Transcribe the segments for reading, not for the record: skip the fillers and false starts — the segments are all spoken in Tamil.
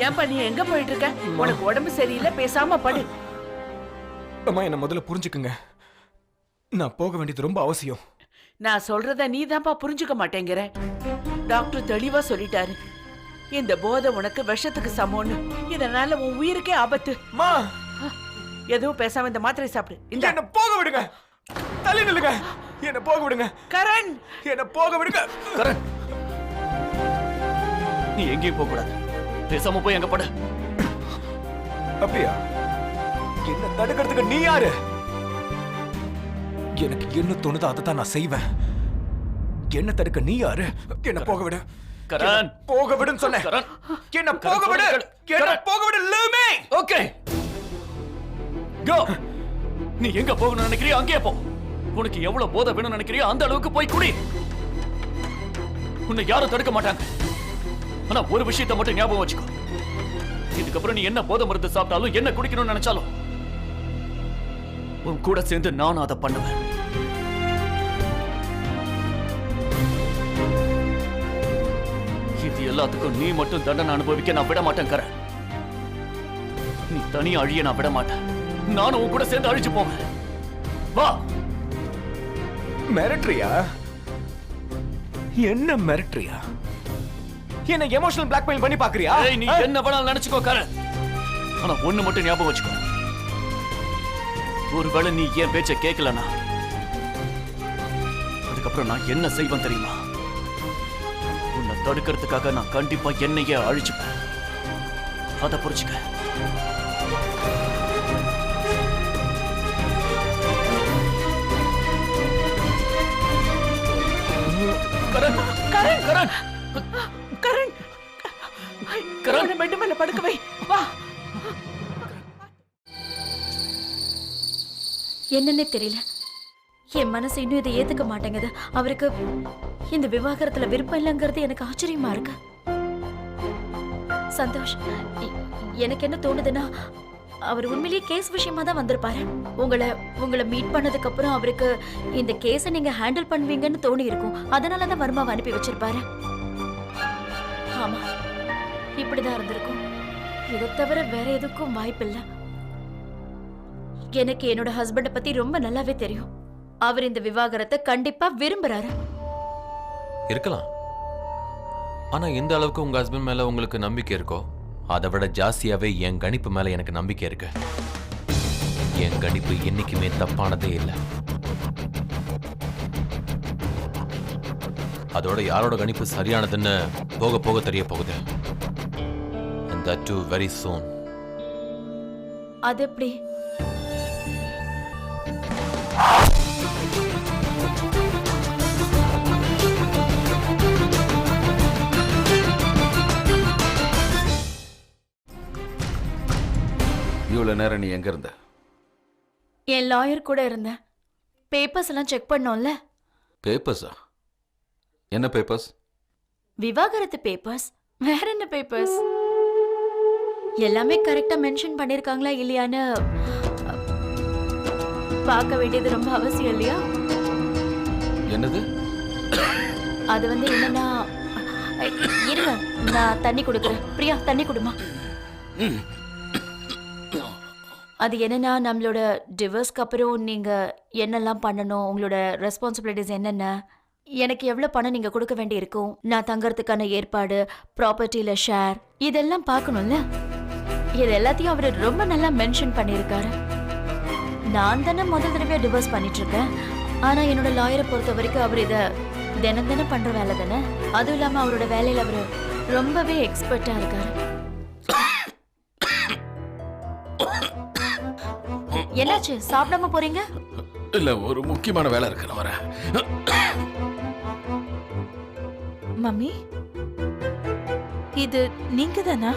ஏன்பா நீ எங்க போயிட்டு இருக்க? உனக்கு உடம்பு சரியில்லை, பேசாம படு. அம்மா என்ன முதல்ல புரிஞ்சுக்குங்க. நான் போக வேண்டியது ரொம்ப அவசியம். நான் சொல்றத நீ தான்ப்பா புரிஞ்சுக்க மாட்டேங்கிற. டாக்டர் தெளிவா சொல்லிட்டாரு, இந்த போதை உனக்கு விஷத்துக்கு சமம்னு. இதனால உன் உயிருக்கே ஆபத்து. மா எதுவும் பேசாம இந்த மாத்திரை சாப்பிடு. இந்த என்ன போக விடுங்க. தள்ளி நில்லுங்க. என்ன போக விடுங்க. கரண், என்ன போக விடுங்க. கரண், நீ எங்கேயும் போக கூடாது. பேசாம போய் எங்க படு. அப்படியா? என்ன தடுக்கிறதுக்கு நீ யாரு? எனக்கு என்ன தோணுதோ அதை தான் நான் செய்வேன். என்ன தடுக்க நீ யாரு? என்ன போக விடு. கரண், போக விடுன்னு சொன்னேன். கரண், என்ன போக விடு. என்ன போக விடு. leave me. ஓகே, கோ. நீ எங்க போகணும்னு நினைக்கிறியோ அங்கேயே போ. உனக்கு எவ்வளவு போதை வேணும்னு நினைக்கிறியோ அந்த அளவுக்கு போய் குடி. உன்னை யாரும் தடுக்க மாட்டாங்க. ஆனா ஒரு விஷயத்தை மட்டும் ஞாபகம் வச்சுக்கோ. இதுக்கப்புறம் நீ என்ன போதை மருந்து சாப்பிட்டாலும் என்ன குடிக்கணும்னு நினைச்சாலும் உன் கூட சேர்ந்து நானும் அதை பண்ணுவேன். இது எல்லாத்துக்கும் நீ மட்டும் தண்டனை அனுபவிக்க நான் விட மாட்டேன் கரண். நீ தனியா அழிய நான் விட மாட்டேன். நானும் உன் கூட சேர்ந்து அழிச்சு போவேன். வா. மிரட்டரியா? என்ன மிரட்டரியா? என்ன எமோஷனல் பிளாக்மெயில் பண்ணி பாக்குறியா? நீ என்ன வேணாலும் நினைச்சுக்கோ கரண். ஆனா ஒண்ணு மட்டும் ஞாபகம் வச்சுக்கோ. ஒருவேளை நீ என் பேச்ச கேட்கலனா அதுக்கப்புறம் நான் என்ன செய்வேன் தெரியுமா? உன்னை தடுக்கிறதுக்காக நான் கண்டிப்பா என்னையே அழிச்சுப்பேன். அதை புரிச்சுக்க. கரண், கரண், கரண், கரண், கரண், பெட் மேல படுக்க வை. வா. என்னன்னே தெரியல, என் மனசு இன்னும் இதை ஏத்துக்க மாட்டேங்குது. அவருக்கு இந்த விவாகரத்துல விருப்பம் இல்லைங்கிறது எனக்கு ஆச்சரியமா இருக்கு. சந்தோஷ், எனக்கு என்ன தோணுதுன்னா, அவர் உண்மையிலேயே கேஸ் விஷயமா தான் வந்திருப்பாரு. உங்களை மீட் பண்ணதுக்கு அப்புறம் அவருக்கு இந்த கேஸை நீங்க ஹேண்டில் பண்ணுவீங்கன்னு தோணி இருக்கும். அதனாலதான் வர்மாவை அனுப்பி வச்சிருப்பாரு. ஆமா, இப்படிதான் இருந்திருக்கும். இதை தவிர வேற எதுக்கும் வாய்ப்பில்லை. எனக்கு என்னோட ஹஸ்பண்ட பத்தி ரொம்ப நல்லாவே தெரியும். அவர் இந்த விவாகரத்தை கண்டிப்பா விரும்புறாரு. இருக்கலாம். ஆனா எந்த அளவுக்கு உங்க ஹஸ்பண்ட் மேல உங்களுக்கு நம்பிக்கை இருக்கோ அதை விட ஜாஸ்தியாவே என் கணிப்பு மேல எனக்கு நம்பிக்கை இருக்கு. என் கணிப்பு என்னைக்குமே தப்பானதே இல்லை. அதோட யாரோட கணிப்பு சரியானதுன்னு போக போக தெரிய போகுது. And that too very soon. அது எப்படி? இவ்வளவு நேரம் நீ எங்க இருந்த? என் லாயர் கூட இருந்தேன். பேப்பர்ஸ் எல்லாம் செக் பண்ணோம்ல. பேப்பர்ஸா? என்ன பேப்பர்ஸ்? விவாகரத்து பேப்பர்ஸ். வேற என்ன பேப்பர்ஸ்? எல்லாமே கரெக்டா மென்ஷன் பண்ணிருக்காங்களா இல்லையான்னு பார்க்க வேண்டியது ரொம்ப அவசியம் இல்லையா? என்னது? அது என்னன்னா, இருங்க நான் தண்ணி கொடுக்குறேன். பிரியா தண்ணி கொடுமா. அது என்னன்னா, நம்மளோட டிவோர்ஸ்க்கு அப்புறம் நீங்க என்னெல்லாம் பண்ணணும், உங்களோட ரெஸ்பான்சிபிலிட்டிஸ் என்னென்ன, எனக்கு எவ்வளவு பணம் நீங்க கொடுக்க வேண்டி இருக்கும், நான் தங்கறதுக்கான ஏற்பாடு, ப்ராப்பர்ட்டியில ஷேர், இதெல்லாம் பார்க்கணும்ல. இது எல்லாத்தையும் அவர் ரொம்ப நல்லா மென்ஷன் பண்ணியிருக்காரு. நான் தானே முதல் தடவையா டிவோர்ஸ் பண்ணிட்டு இருக்கேன். ஆனா என்னோட லாயரை பொறுத்த வரைக்கும் அவர் இதை தினம் தினம் பண்ற வேலை தானே. அதுவும் இல்லாம அவரோட வேலையில அவரு ரொம்பவே எக்ஸ்பர்ட்டா இருக்காரு. என்னாச்சு, சாப்பிடாம போறீங்க? இல்ல, ஒரு முக்கியமான வேலை இருக்கு, நான் வரேன். மம்மி, இது நீங்க தானா?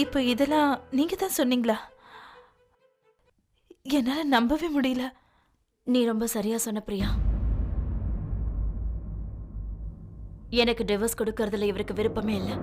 இப்ப இதெல்லாம் நீங்க தான் சொன்னீங்களா? என்னால நம்பவே முடியல. நீ ரொம்ப சரியா சொன்ன பிரியா. எனக்கு டிவோர்ஸ் கொடுக்கறதுல இவருக்கு விருப்பமே இல்லை.